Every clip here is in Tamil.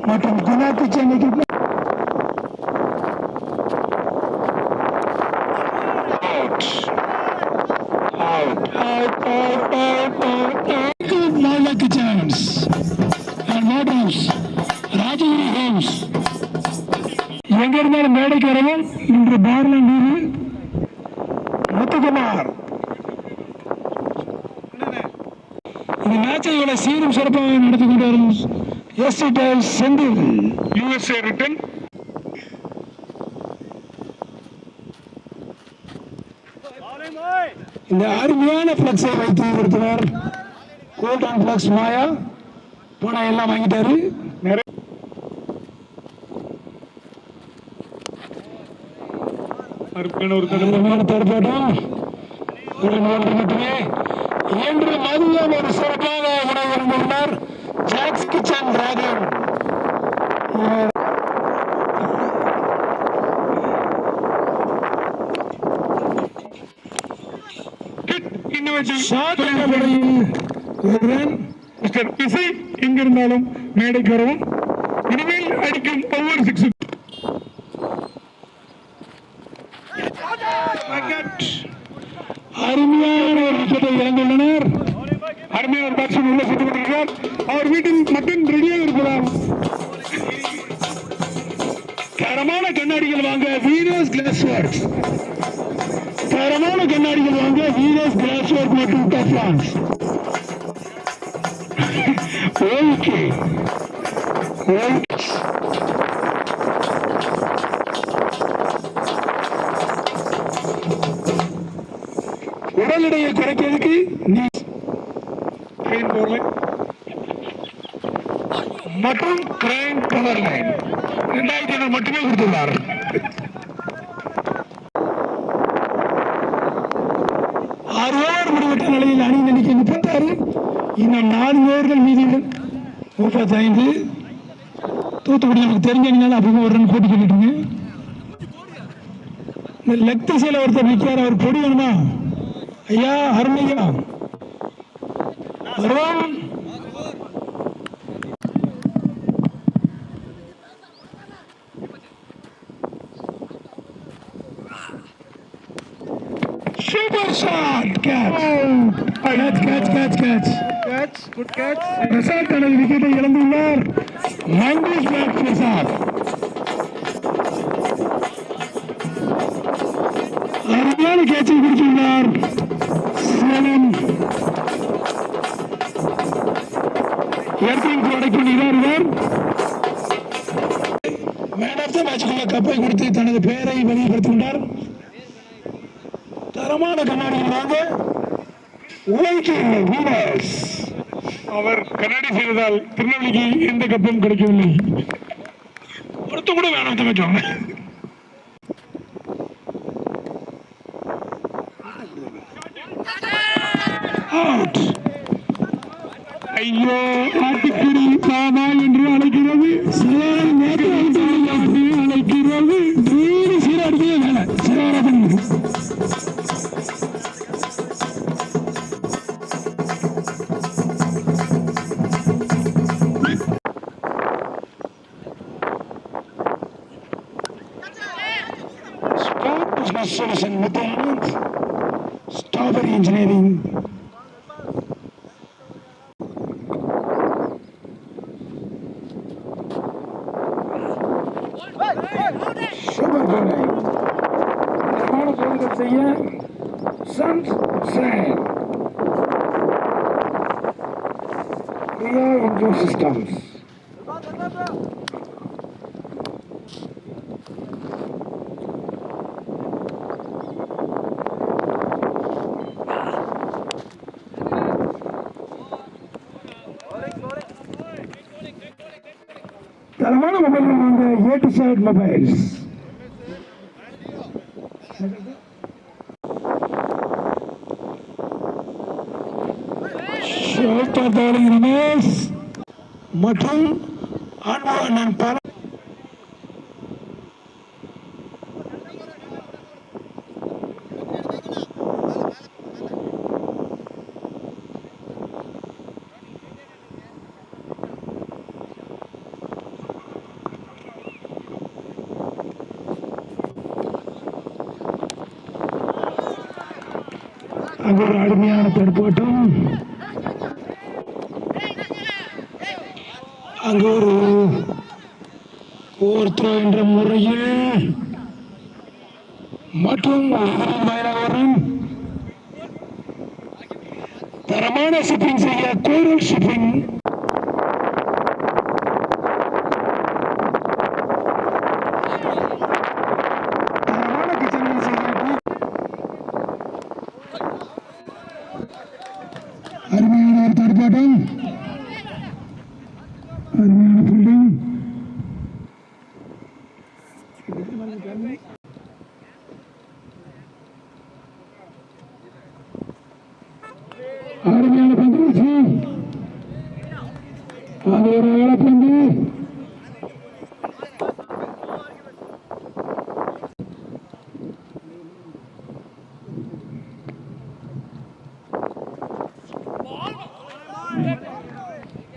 மற்றும் குணாக்கு சென்னைக்கு ராஜகிரி ஹோம்ஸ் எங்க இருந்தாலும் மேடைக்கு வரவும் இன்று பார்லன் முத்துக்குமார் இந்த மேட்சை சீரும் சிறப்பாக நடத்தி கொண்டு வரும் எஸ்டி செந்தில் யுஎஸ்ஏ ரிட்டன் இந்த அருமையான பிளக்ஸை வைத்து கொடுத்தவர் கோல்டன் பிளக்ஸ் மாயா போனா எல்லாம் வாங்கிட்டாரு. ஒரு தடுப்பாட்டம் மட்டுமே இன்று மதியம் ஒரு சிறப்பாக உணவு வருகிறார் ஜாக்ஸ் கிச்சன் டிராகன். எங்கிருந்தாலும் மேடைக்கு வரவும் இனிமேல் அடிக்கும் ஒவ்வொரு சிக்ஸ் அருமையான ஒரு விக்கெட்டை இழந்துள்ளனர். அருமையான ஒரு பேட்ஸ்மேன் உள்ள சுட்டுக் கொண்டிருக்கிறார். அவர் வீட்டில் மட்டும் ரெடியாக இருப்பதால் தரமான கண்ணாடிகள் வாங்க வீனஸ் கிளாஸ் ஒர்க்ஸ், தரமான கண்ணாடிகள் வாங்க வீனஸ் கிளாஸ் ஒர்க் மற்றும் டெஃப்லான்ஸ். ஓகே உடல் எடையை குறைக்கிறதுக்கு நீ மற்றும் கிரைம் பவர் லைன் 2500 மட்டுமே கொடுத்துள்ளார். ஆறு ஓவர் முடிவெட்ட நிலையில் அணி எண்ணிக்கை 36, இன்னும் 4 ஓவர்கள் மீதியுடன் 35. தூத்துக்குடி நமக்கு தெரிஞ்ச அணினால அப்படிங்க ஒரு ரன் போட்டு சொல்லிட்டுங்க. இந்த லெக் திசையில் ஒருத்தர் நிற்கிறார், அவர் பொடி வேணுமா ஐயா? அருமையா வருவோம். Super shot, catch good catch. Prasad தனது விக்கெட்டை இழந்துள்ளார். மங்கேஷ் பேட் பிரசாத் அருமையான கேட்சை பிடித்துள்ளார். சேலம் ஏற்கனவே ப்ராடக்ட் பண்ணிக்கிறார். மேன் ஆஃப் த மேட்சுக்குள்ள கப்பை கொடுத்து தனது பெயரை வெளிப்படுத்திக் கொண்டார். தரமான கண்ணாடியில் வாங்க அவர் கண்ணாடி செய்ததால் திருநெல்வேலிக்கு எந்த கப்பும் கிடைக்கவில்லை. ஒருத்தம் கூட வேணாம் தமைச்சோங்க. ஐயோ ஆட்டுக்குடி பாபா என்று அழைக்கிறது, அழைக்கிறது. சீராடியே வேலை சிறாரதன் Solution Muthanand, Strawberry Engineering. Sugar Bunny. How to build the year? Sunshine. Ria Info Systems. தரமான மொபைல் வாங்க A to Z mobiles. Ramesh மற்றும் அன்பழகன் பல அங்கு ஒரு அருமையான தடுப்பாட்டம். அங்கு ஒரு த்ரோ என்ற முறையில் மற்றும் தரமான ஷிப்பிங் செய்ய கோரல் ஷிப்பிங் அருமையான ஒரு தடுப்பாட்டம், அருமையான ஃபீல்டிங். அருமையான பந்து வீச்சு, அது ஒரு இழப்பந்து.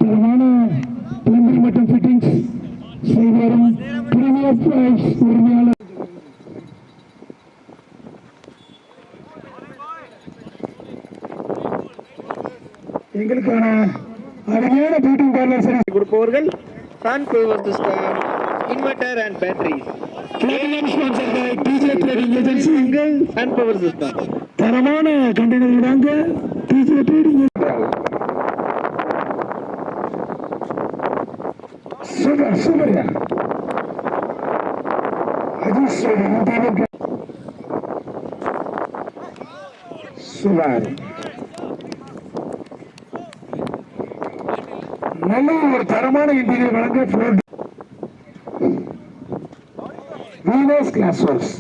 தரமான பிளம்பிங் மற்றும் ஃபிட்டிங்ஸ் செய்து வரும் பிரீமியர் பிரைஸ் உரிமையாளர் எங்களுக்கான அருமையான பியூட்டிங் பார்லர் சரி கொடுப்பவர்கள் sun power system inverter and batteries. Sponsor by DJ trading agency. Sun power system தரமான கண்டெய்னர் வாங்க டிஜே ட்ரேடிங். சூப்பர் சூப்பர்யா அஜித் சூப்பர். நல்ல ஒரு தரமான இன்டீரியர் வழங்க floor Venus glass works.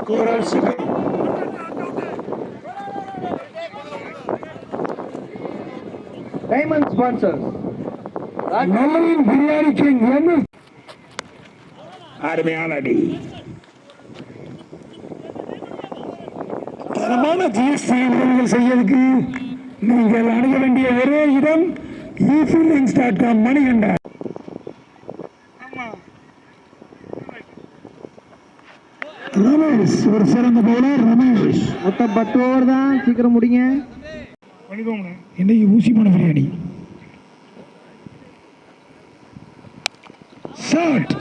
Coral shipping diamond sponsors நல்லவின் பிரியாணி கிங் என்ன அருமையான அடி. தரமான ஜிஎஸ்டி உதவிகள் செய்யறதுக்கு நீங்கள் அணுக வேண்டிய ஒரே இடம் eFeelings.com மணிகண்டா. ரமேஷ் ஒரு சிறந்த பவுலர். ரமேஷ் மொத்தம் 10 ஓவர் தான், சீக்கிரம் முடிங்க. இன்னைக்கு ஊசிமான பிரியாணி ஷாட்.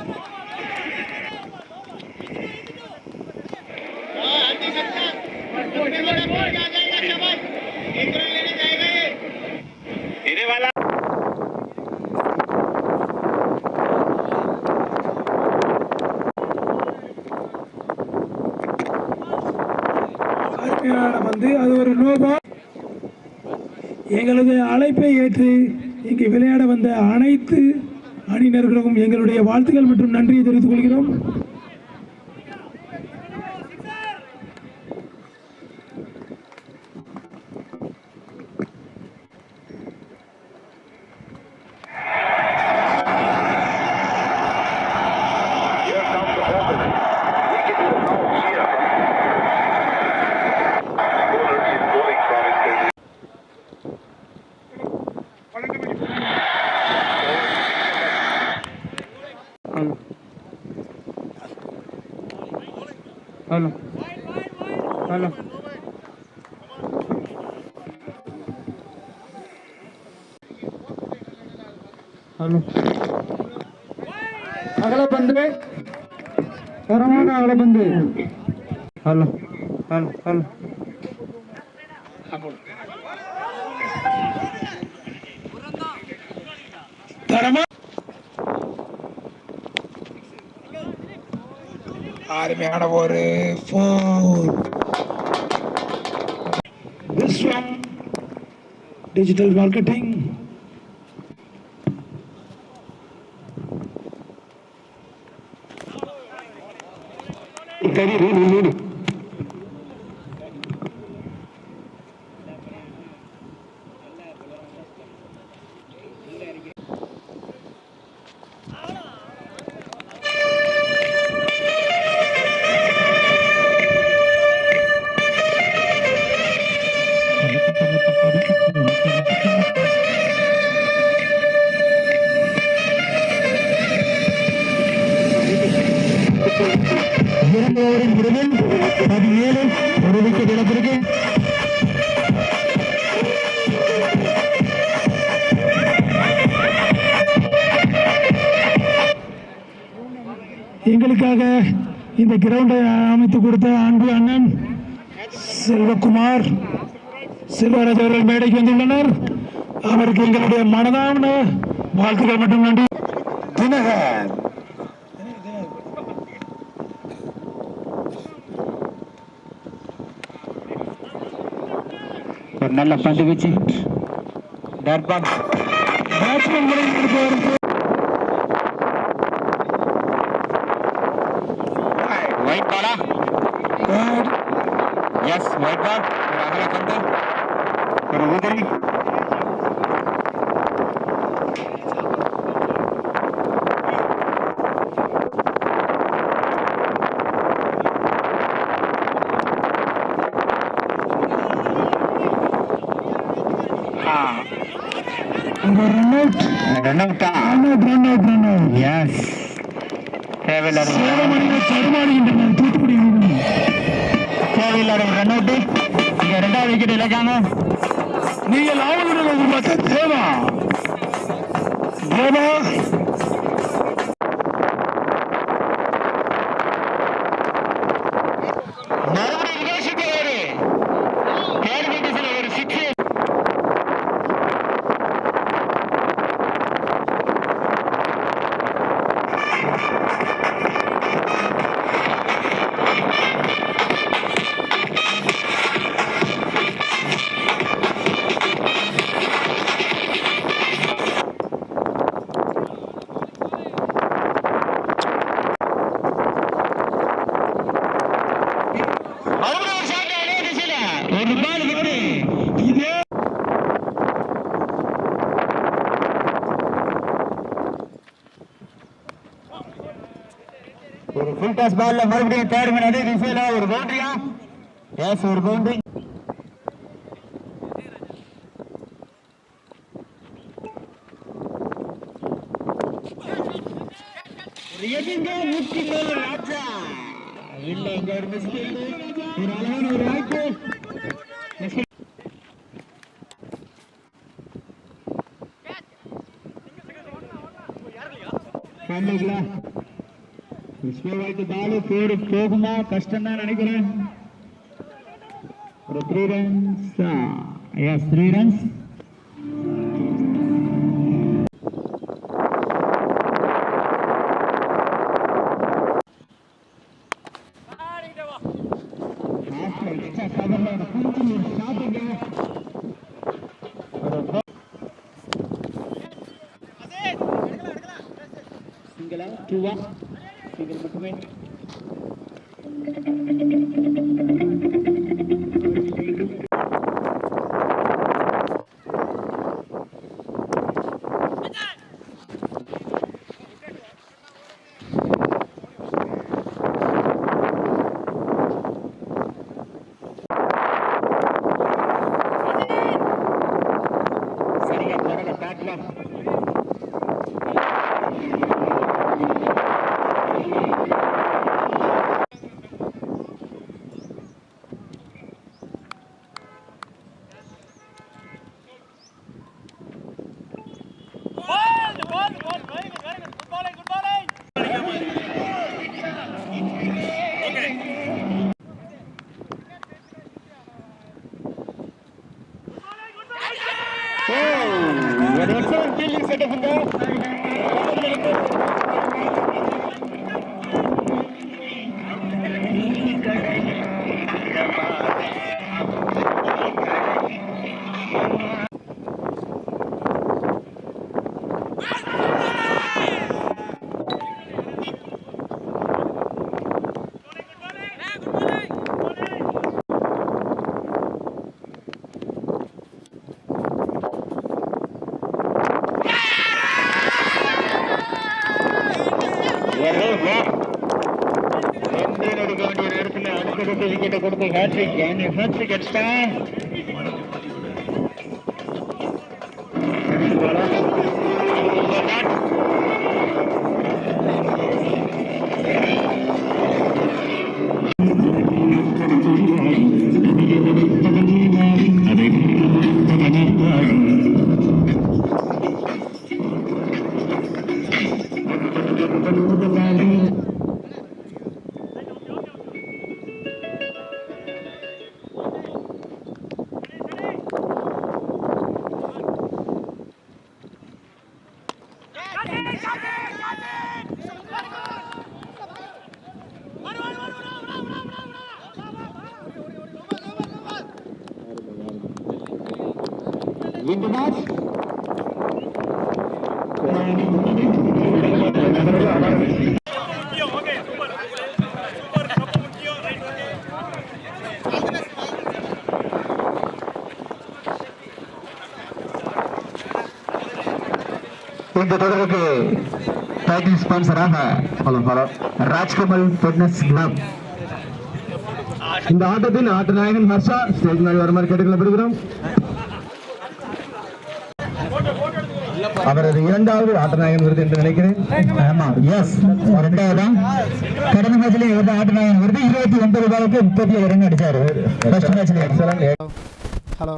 வந்து அது ஒரு நோபா. எங்களது அழைப்பை ஏற்று இங்கு விளையாட வந்த அனைத்து அணியினர்களுக்கும் எங்களுடைய வாழ்த்துக்கள் மற்றும் நன்றியை தெரிவித்துக் கொள்கிறோம். ஹலோ ஹலோ ஹலோ அகல பந்து, தரமான அகல பந்து. ஹலோ ஹலோ ஹலோ தரமா அருமையான ஒரு விஸ்வம் டிஜிட்டல் மார்க்கெட்டிங். இரண்டு ஓவரின் முடிவில் களத்திற்கு. எங்களுக்காக இந்த கிரவுண்டை அமைத்து கொடுத்த அன்பு அண்ணன் செல்வகுமார் செல்வராஜ் அவர்கள் மேடைக்கு வந்துள்ளனர். அவருக்கு எங்களுடைய மனதான வாழ்த்துக்கள் மற்றும் நன்றி. தினகர் ஒரு நல்ல பந்து வீச்சு. பேட்ஸ்மேன் முறையில் இருப்பவருக்கு white Bala? S, white ball. ஒரு அகல பந்து, ஒரு உதிரி. Run out. எஸ், தேவையில்லாத தடுமாறுகின்றனர் தூத்துக்குடி அணியினர். தேவையில்லாத ஒரு ரன் அவுட். இங்க 2வது விக்கெட் இழக்காங்க. நீங்கள் ஆளுநர்கள் எதிர்பார்த்த தேவா தேவா மறுபடியும் யோசிக்க ஒரு தேர்ட் விக்கெட்ல ஒரு 6. ஒரு பால் விட்டு இதே ஒரு ஃபுல் டாஸ் பால்ல மறுபடியும் தேர்ட் மேன் அதே திசையில ஒரு பவுண்டரியா? எஸ், ஒரு பவுண்டரி. ராஜா இல்ல, இங்க ஒரு மிஸ்டேக். ஒரு அழகான ஒரு வாய்ப்பு. போகுமா? கஷ்டம் தான் நினைக்கிறேன். ஒரு 3 runs. Yes, 3 runs. சிங்களா 2-1 சிங்கிள் மட்டுமே. சரியா போறத பேட்லாம். ஒரு எக்ஸலன்ட் ஃபீல்டிங் செட்டப் இங்க. எடுக்க வேண்டிய நேரத்தில் அடுத்த விக்கெட்டை கொடுத்து ஹேட்ரிக் அடிச்சிட்டான். In the match, இந்த தொடருக்கு டைட்டில் ஸ்பான்சராக ராஜ்கமல் ஃபிட்னஸ் கிளப். இந்த ஆட்டத்தில் ஆட்ட நாயகன் ஹர்ஷா ஸ்டேஜ் மேல் வருமாறு கேட்டுக்கொள்ளப்படுகிறோம். அவரது இரண்டாவது ஆட்டநாயகன் விருது என்று நினைக்கிறேன். ஆமா, எஸ், இரண்டாவது கடந்த மேட்ச்ல இவர் ஆட்டநாயகன் விருது 29 பாலுக்கு 37 ரன் அடிச்சாரு. ஃபர்ஸ்ட் மேட்ச்ல எக்ஸலன்ட். ஹலோ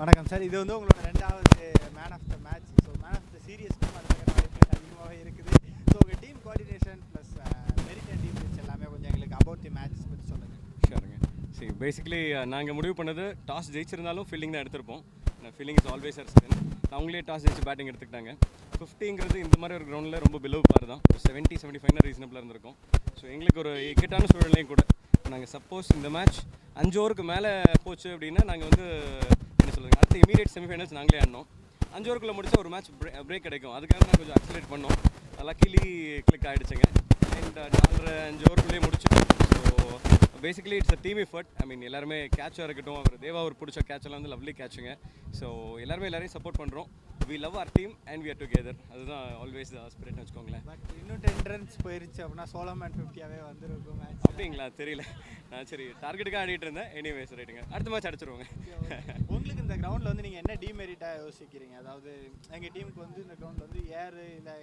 வணக்கம் சார். இது வந்து உங்களோட ரெண்டாவது man of the match. So man of the சீரியஸ்க்கும் அதுக்கான வாய்ப்புகள் அதிகமாகவே இருக்குது. ஸோ உங்கள் team coordination plus merit and team எல்லாமே கொஞ்சம் எங்களுக்கு அபவுட் தி மேட்ச் பற்றி சொல்லுங்கள். ஷூருங்க. சரி, பேசிக்கலி நாங்கள் முடிவு பண்ணது டாஸ் ஜெயிச்சிருந்தாலும் ஃபீல்டிங் தான் எடுத்திருப்போம். ஃபீல்டிங் இஸ் ஆல்வேஸ் அர் செகண்ட். அவங்களே டாஸ் ஜெயிச்சு பேட்டிங் எடுத்துக்கிட்டாங்க. 50ங்கிறது இந்த மாதிரி ஒரு கிரவுண்டில் ரொம்ப பிலோ பார் தான். 70-75 ரீசனபிளாக இருந்திருக்கும். ஸோ எங்களுக்கு ஒரு இக்கட்டான சூழ்நிலையும் கூட. நாங்கள் சப்போஸ் இந்த மேட்ச் 5 ஓவருக்கு மேலே போச்சு அப்படின்னா நாங்கள் வந்து என்ன சொல்லுங்கள், அடுத்த இமீடியட் செமிஃபைனல்ஸ் நாங்களே ஆடணும். 5 ஓவருக்குள்ளே முடிச்சா ஒரு மேட்ச் பிரேக் கிடைக்கும். அதுக்காக நான் கொஞ்சம் அக்ஸலரேட் பண்ணோம். லக்கிலி கிளிக் ஆகிடுச்சுங்க. அண்ட் 4-5 ஓவருக்குள்ளேயே முடிச்சிட்டோம். So basically it's a team effort. I mean எல்லாருமே கேட்சாக இருக்கட்டும், அவர் தேவா அவர் பிடிச்ச கேட்செல்லாம் வந்து லவ்லி கேட்சுங்க. ஸோ எல்லாரையும் சப்போர்ட் பண்ணுறோம். We love our team and we are together. அதுதான் ஆல்வேஸ் ஸ்பிரிட்னு வச்சுக்கோங்களேன். பட் இன்னும் 10 ரன்ஸ் போயிருச்சு அப்படின்னா சோலோமேன் 50ஆகவே வந்துருக்கும் மேட்ச். அப்படிங்களா, தெரியல. நான் சரி டார்கெட்டுக்காக ஆடிட்டு இருந்தேன். எனிவேஸ் ரைட்டுங்க, அடுத்த மேட்ச் அடிச்சிருவோங்க. உங்களுக்கு இந்த கிரவுண்டில் வந்து நீங்கள் என்ன டிமெரிட்டாக யோசிக்கிறீங்க? அதாவது எங்கள் டீமுக்கு வந்து இந்த கிரவுண்டில் வந்து ஏர் இல்லை.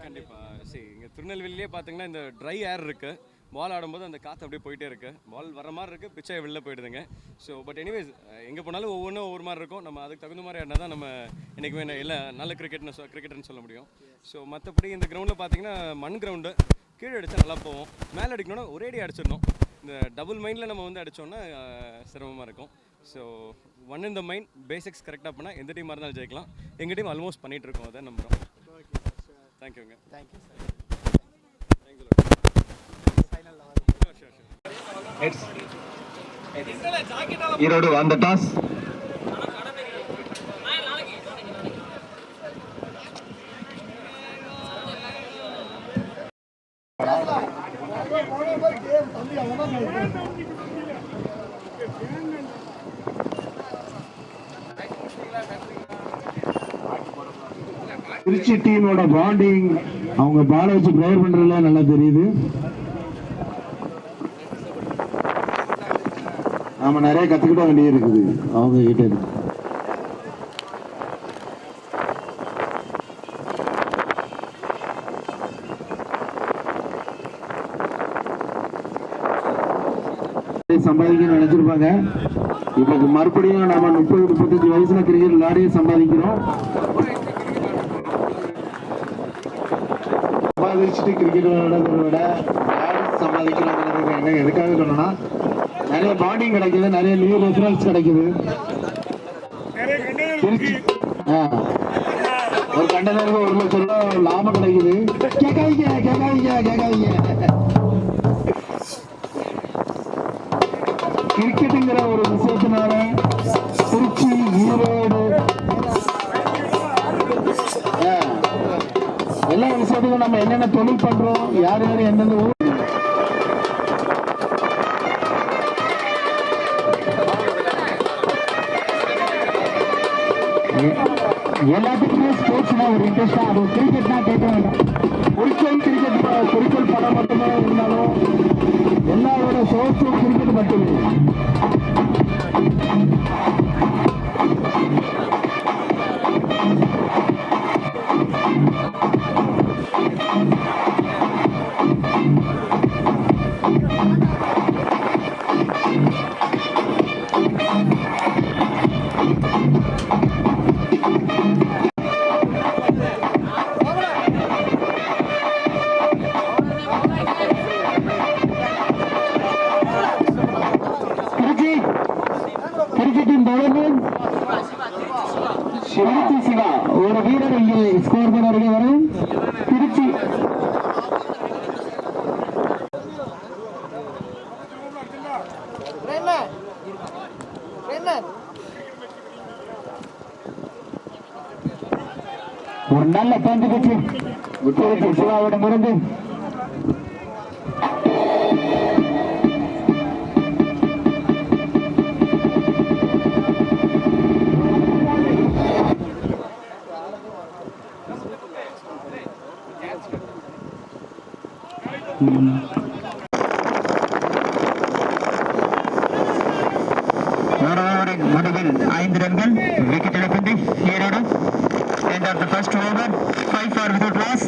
கண்டிப்பாக சரி, இங்கே திருநெல்வேலியே பார்த்தீங்கன்னா இந்த ட்ரை ஏர் இருக்குது. பால் ஆடும்போது அந்த காற்று அப்படியே போயிட்டே இருக்குது. பால் வர மாதிரி இருக்குது, பிச்சை வெளில போயிடுதுங்க. ஸோ பட் எனிவேஸ் எங்கே போனாலும் ஒவ்வொரு மாதிரி இருக்கும். நம்ம அதுக்கு தகுந்த மாதிரி ஆடினா தான் நம்ம என்றைக்குமே இல்லை நல்ல கிரிக்கெட்னு சொல்ல முடியும். ஸோ மற்றபடி இந்த கிரவுண்டில் பார்த்தீங்கன்னா மண் கிரவுண்டு, கீழே அடித்தா நல்லா போவோம். மேலே அடிக்கணும்னா ஒரேடி அடிச்சிடணும். இந்த டபுள் மைண்டில் நம்ம வந்து அடித்தோன்னா சிரமமாக இருக்கும். So one in the mind basics கரெக்டாக பண்ணால் எந்த டீமாக இருந்தாலும் ஜெயிக்கலாம். எங்கள் டீம் ஆல்மோஸ்ட் பண்ணிகிட்டு இருக்கோம், அதை நம்புகிறோம். தேங்க்யூங்க. Thank you sir. Erode on the toss. Trichy டீமோட பாண்டிங் அவங்க பால வச்சு பிளேயர் பண்றதுல நல்லா தெரியுது. நாம நிறைய கத்துக்கிட்ட வேண்டிய இருக்குது அவங்க கிட்ட இருக்கு. சம்பாதிக்கணும்னு நினைச்சிருப்பாங்க. இப்ப மறுபடியும் நாம 30-35 வயசுல கிரிக்கெட் விளையாடியே சம்பாதிக்கிறோம். சம்பாதிச்சுட்டு கிரிக்கெட் விளையாடுறதை விட சம்பாதிக்கிறோம். என்ன எதுக்காக சொன்னா நிறைய பாண்டிங் கிடைக்குது, நிறைய நியூ ரெஃபரன்ஸ் கிடைக்குது. ஒரு கண்டனருக்கு 1 லட்சம் ரூபாய் லாபம் கிடைக்குது. கேட்காதீங்க. கிரிக்கெட்டுங்கிற ஒரு விஷயத்தினால திருச்சி, ஈரோடு எல்லா விஷயத்துக்கும் நம்ம என்னென்ன தொழில் பண்றோம், யார் எந்தெந்த ஊர் எல்லாத்துக்குமே ஸ்போர்ட்ஸ்னா ஒரு இன்ட்ரெஸ்டா, அது கிரிக்கெட்னா கேட்க வேண்டாம். குறிக்கோள் படம் மட்டுமே இருந்தாலும் எல்லாரோட சோர்ஸும் கிரிக்கெட் மட்டுமே. Cricket in Bowling Trichy Siva ஒரு வீரர் இங்கே ஸ்கோர் பண்ண வருகை வரும். திருச்சி ஒரு நல்ல பந்து பெற்று திருச்சி சிவாவிடம் இருந்து முடிவில் 5 ரன்கள் விக்கெட் இழப்பின்றி Erode. End of the first over, 5 for without loss.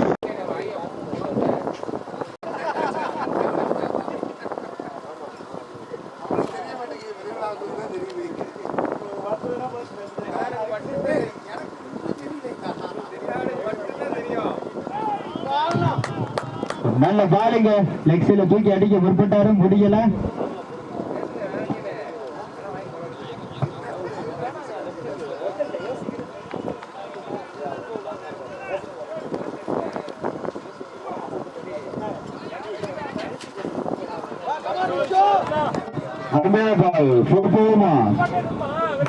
நல்ல பாலிங்க லெக் சைட்ல தூக்கி அடிக்க முற்பட்டாரு, முடியல.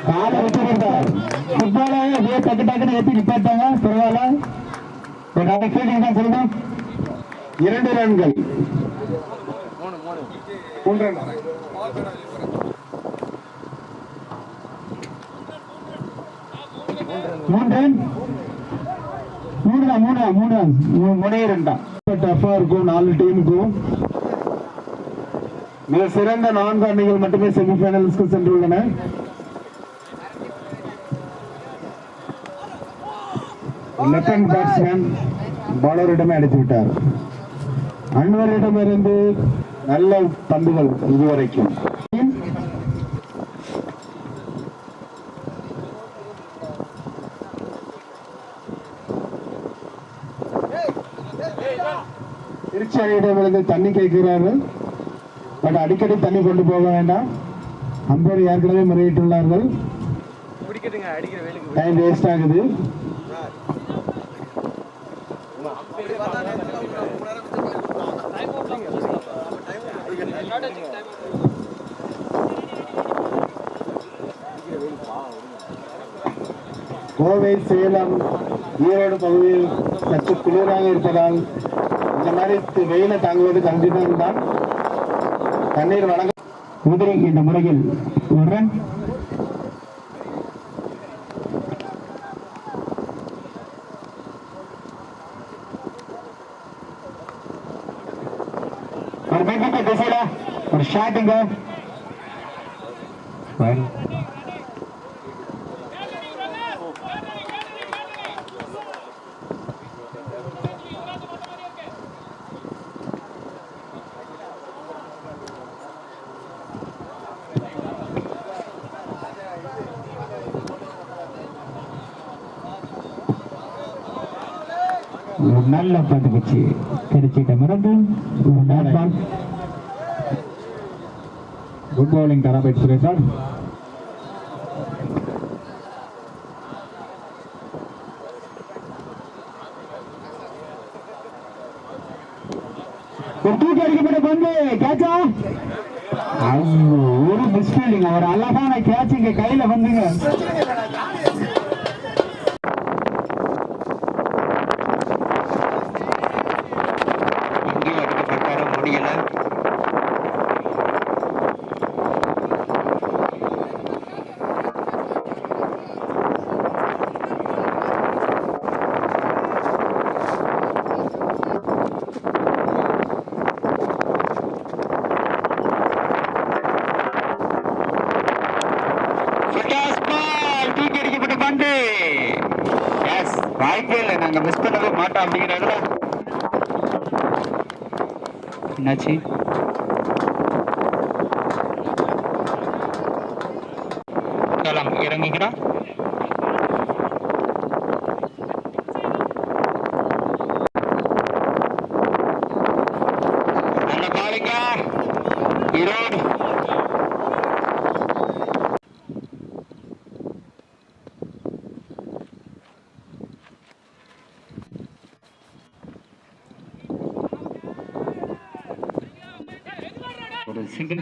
காலை வச்சிருந்தார் ஃபுட்பால அப்படியே டக்கு டக்குன்னு ஏற்றி நிப்பாட்டாங்க. பரவாயில்ல, ஒரு நல்ல ஃபீல்டிங் தான் சொல்லணும். 2 ரன்கள் 3 ரன் 3 ரன் தான். டஃபா இருக்கும் 4 டீமுக்கும். மிக சிறந்த 4 அணிகள் மட்டுமே செமிஃபைனல்ஸ்க்கு சென்றுள்ளன. லெஃப்ட் ஹேண்ட் பேட்ஸ்மேன் பாலரிடமே அடித்து விட்டார். அன்வரிடமிருந்து நல்ல பந்துகள் இதுவரைக்கும். திருச்சி அணியிடமிருந்து தண்ணி கேட்கிறார்கள். பட் அடிக்கடி தண்ணி கொண்டு போக வேண்டாம். அம்பேர் ஏற்கனவே முறையிட்டுள்ளார்கள். டைம் வேஸ்ட் ஆகுது. கோவை, சேலம், ஈரோடு பகுதியில் சற்று குளிராக இருப்பதால் இந்த மாதிரி வெயிலை தாங்குவது கண்டிப்பாக தான். தண்ணீர் வழங்க உதிரி இந்த முறையில் ஒரு ரன். ஒரு மிக திசையில ஒரு ஷாட்டுங்க. நல்ல பந்து வச்சு திருச்சிட்ட மறந்து குட் பவுலிங் தராபேட் சுரேஷ். தூக்கி அடிக்கப்பட்ட பந்து கேட்சா. ஒரு மிஸ்பீல்டிங், ஒரு அழகான கேட்ச் இங்க கையில வந்துங்க. வாய்ப்பே இல்லை, நாங்க மிஸ் பண்ணவே மாட்டோம் அப்படிங்கிறதுல என்னாச்சு. இறங்கிக்கிறா. நல்ல பாருங்க ஈரோடு. ஒரு சிங்கிள்.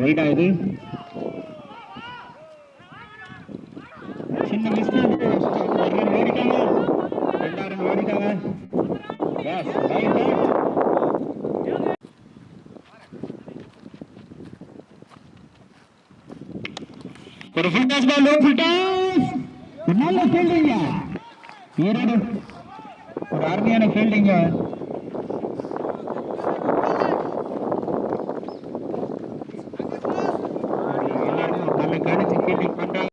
ரைட் ஆகுது. சின்ன மிஸ்டேக். ஓடிட்டாங்க, 2 ரன் ஓடிட்டாங்க. Yes right. ஒரு full toss ball, full toss. நல்ல ஃபீல்டிங்க ஈரோடு, ஒரு அருமையான ஃபீல்டிங்க. எல்லாரும் நல்ல கணிச்சு ஃபீல்டிங் பண்றாங்க.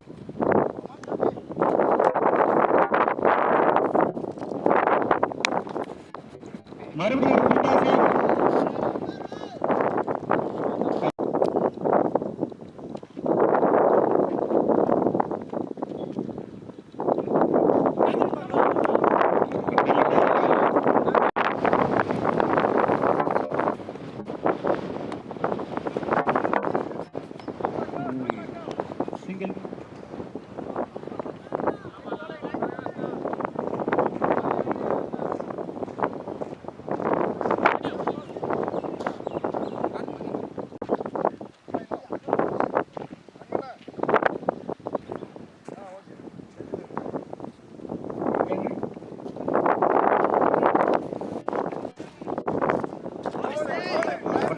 மறுபடியும் ஒரு full toss. சிங்கிள்.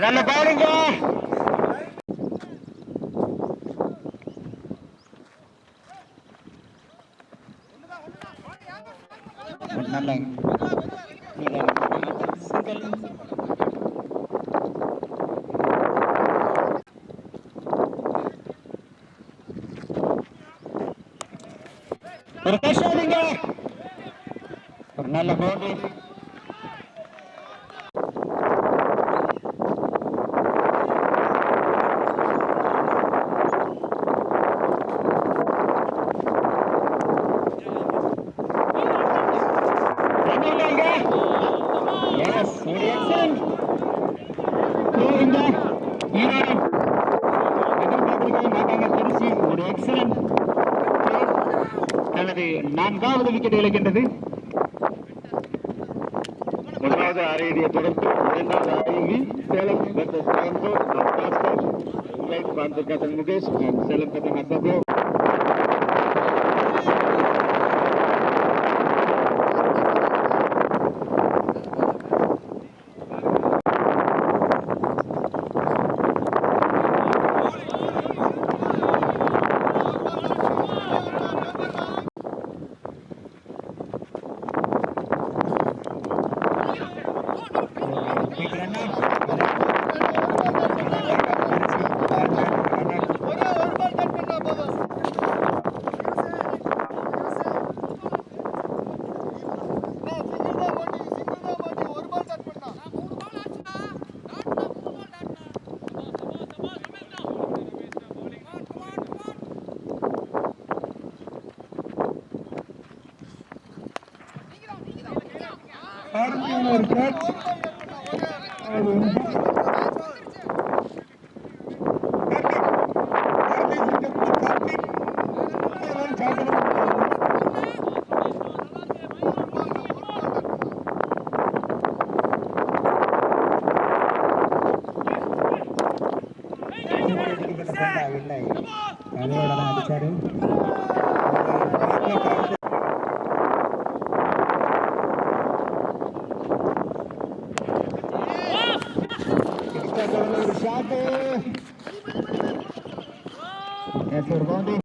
நல்ல பாருங்க. நல்ல சிங்கிள். ஒரு கஷ்டம், ஒரு நல்ல boundary. Yes, very excellent. Throw in the Erode எதிர்பார்த்திருக்கவே மாட்டாங்க தெரிச்சு. ஒரு எக்ஸலன்ட் தனது 4வது விக்கெட் இழக்கின்றது. முதலாவது அரையிடியை தொடர்ந்து 2வது அரையில் Salem versus Coimbatore and Passport. Right, Coimbatore captain Mukesh and Salem captain Adbabro. ஒரு கேட்ச். இல்லை, அதோட தான் அடிச்சாரு. ஒரு ஷாட்டு, ஒரு பவுண்டரி.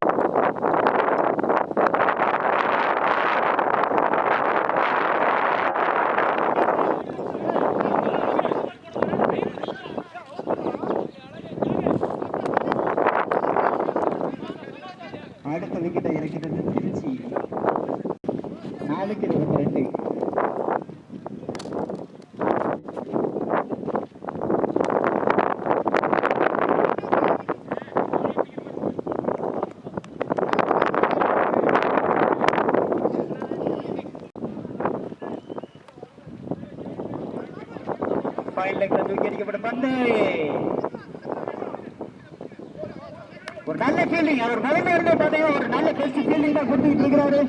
அடுத்த விக்கெட்டை இறக்கிறது திருச்சி. 4க்கு 22. சைடு லைன்ல தூக்கி அடிக்கப்பட்ட பந்து. ஒரு நல்ல ஃபீல்டிங், அவர் முதல்ல இருந்தே பார்த்தீங்கன்னா ஒரு நல்ல பெஸ்ட் ஃபீல்டிங் தான் கொடுத்துட்டு இருக்கிறாரு.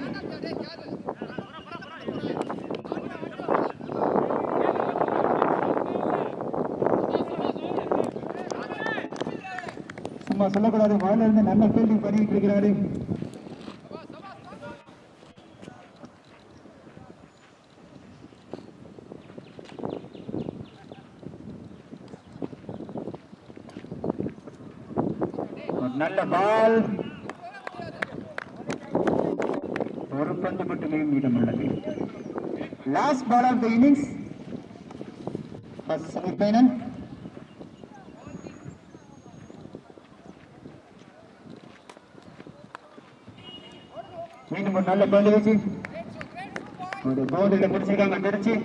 சும்மா சொல்லக்கூடாது, முதல்ல இருந்து நல்ல ஃபீல்டிங் பண்ணிட்டு இருக்கிறாரு. நல்ல பால், ஒரு பந்து மட்டுமே மீதம் உள்ளது. Last ball of the innings, first semifinal. மீண்டும் ஒரு நல்ல பந்து வச்சு ஒரு பவுண்டரியில முடிச்சிருக்காங்க திருச்சி.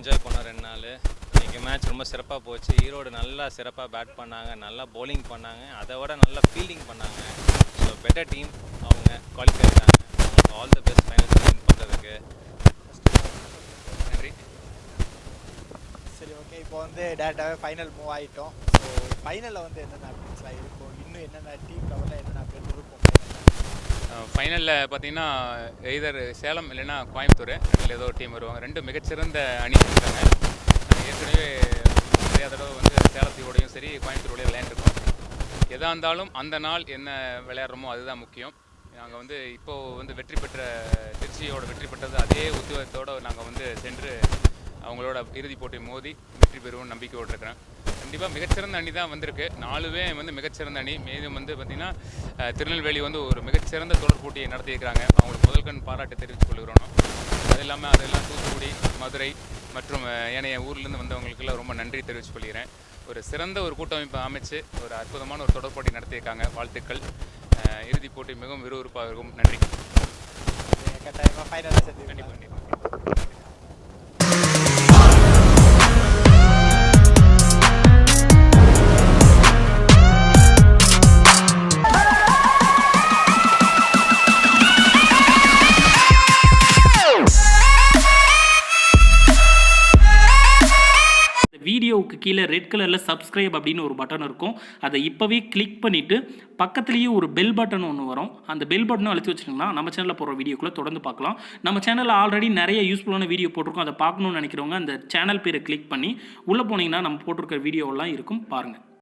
என்ஜாய் பண்ணோம் 2 நாள். இன்றைக்கி மேட்ச் ரொம்ப சிறப்பாக போச்சு. ஈரோடு நல்லா சிறப்பாக பேட் பண்ணாங்க, நல்லா பவுலிங் பண்ணாங்க, அதை விட நல்லா ஃபீல்டிங் பண்ணாங்க. ஸோ பெட்டர் டீம், அவங்க குவாலிஃபை ஆகிட்டாங்க. அவங்களுக்கு all the best finals win பண்ணுறதுக்கு. நன்றி. சரி, ஓகே. இப்போ வந்து டேரெக்டாகவே ஃபைனல் மூவ் ஆகிட்டோம். ஸோ ஃபைனலில் வந்து என்னென்ன அப்டேட்ஸ்லாம் இருக்கும், இன்னும் என்னென்ன டீம் லெவலில் என்னென்ன அப்டேட் இருக்கும் ஃபைனலில் பார்த்தீங்கன்னா எய்தர் சேலம் இல்லைன்னா கோயம்புத்தூர், ரெண்டில் ஏதோ ஒரு டீம் வருவாங்க. 2 மிகச்சிறந்த அணி இருக்காங்க. ஏற்கனவே நிறையா தடவை வந்து சேலத்தோடையும் சரி கோயம்புத்தூரோடையும் விளையாண்டுருக்கோம். எதாக இருந்தாலும் அந்த நாள் என்ன விளையாடுறோமோ அதுதான் முக்கியம். நாங்கள் வந்து இப்போது வந்து வெற்றி பெற்ற திருச்சியோட வெற்றி பெற்றது அதே உத்வேகத்தோடு நாங்கள் வந்து சென்று அவங்களோட இறுதிப் போட்டி மோதி வெற்றி பெறுவோம்னு நம்பிக்கையோடு இருக்கிறேன். கண்டிப்பாக மிகச்சிறந்த அணி தான் வந்திருக்கு. 4வே வந்து மிகச்சிறந்த அணி. மேலும் வந்து பார்த்திங்கன்னா திருநெல்வேலி வந்து ஒரு மிகச்சிறந்த தொடர் போட்டியை நடத்தியிருக்கிறாங்க. அவங்களுக்கு முதல் கண் பாராட்டு தெரிவித்துக் கொள்கிறோம். அது இல்லாமல் அதெல்லாம் தூத்துக்குடி, மதுரை மற்றும் ஏனைய ஊர்லேருந்து வந்தவங்களுக்கெல்லாம் ரொம்ப நன்றி தெரிவித்துக் கொள்கிறேன். ஒரு சிறந்த ஒரு கூட்டமைப்பை அமைச்சு ஒரு அற்புதமான ஒரு தொடர் போட்டி நடத்தியிருக்காங்க. வாழ்த்துக்கள். இறுதிப் போட்டி மிகவும் விறுவிறுப்பாக இருக்கும். நன்றி. கண்டிப்பாக ஃபைனலாக சேர்த்து கண்டிப்பாக. வீடியோவுக்கு கீழே ரெட் கலரில் சப்ஸ்கிரைப் அப்படின்னு ஒரு பட்டன் இருக்கும். அதை இப்போவே கிளிக் பண்ணிவிட்டு பக்கத்துலேயே ஒரு பெல் பட்டன் ஒன்று வரும். அந்த பெல் பட்டனை அழுத்தி வச்சுட்டிங்கன்னா நம்ம சேனலில் போடுற வீடியோக்குள்ளே தொடர்ந்து பார்க்கலாம். நம்ம சேனலில் ஆல்ரெடி நிறைய யூஸ்ஃபுல்லான வீடியோ போட்டிருக்கோம். அதை பார்க்கணுன்னு நினைக்கிறவங்க அந்த சேனல் பேரை கிளிக் பண்ணி உள்ளே போனீங்கன்னா நம்ம போட்டிருக்கிற வீடியோவெல்லாம் இருக்கும், பாருங்கள்.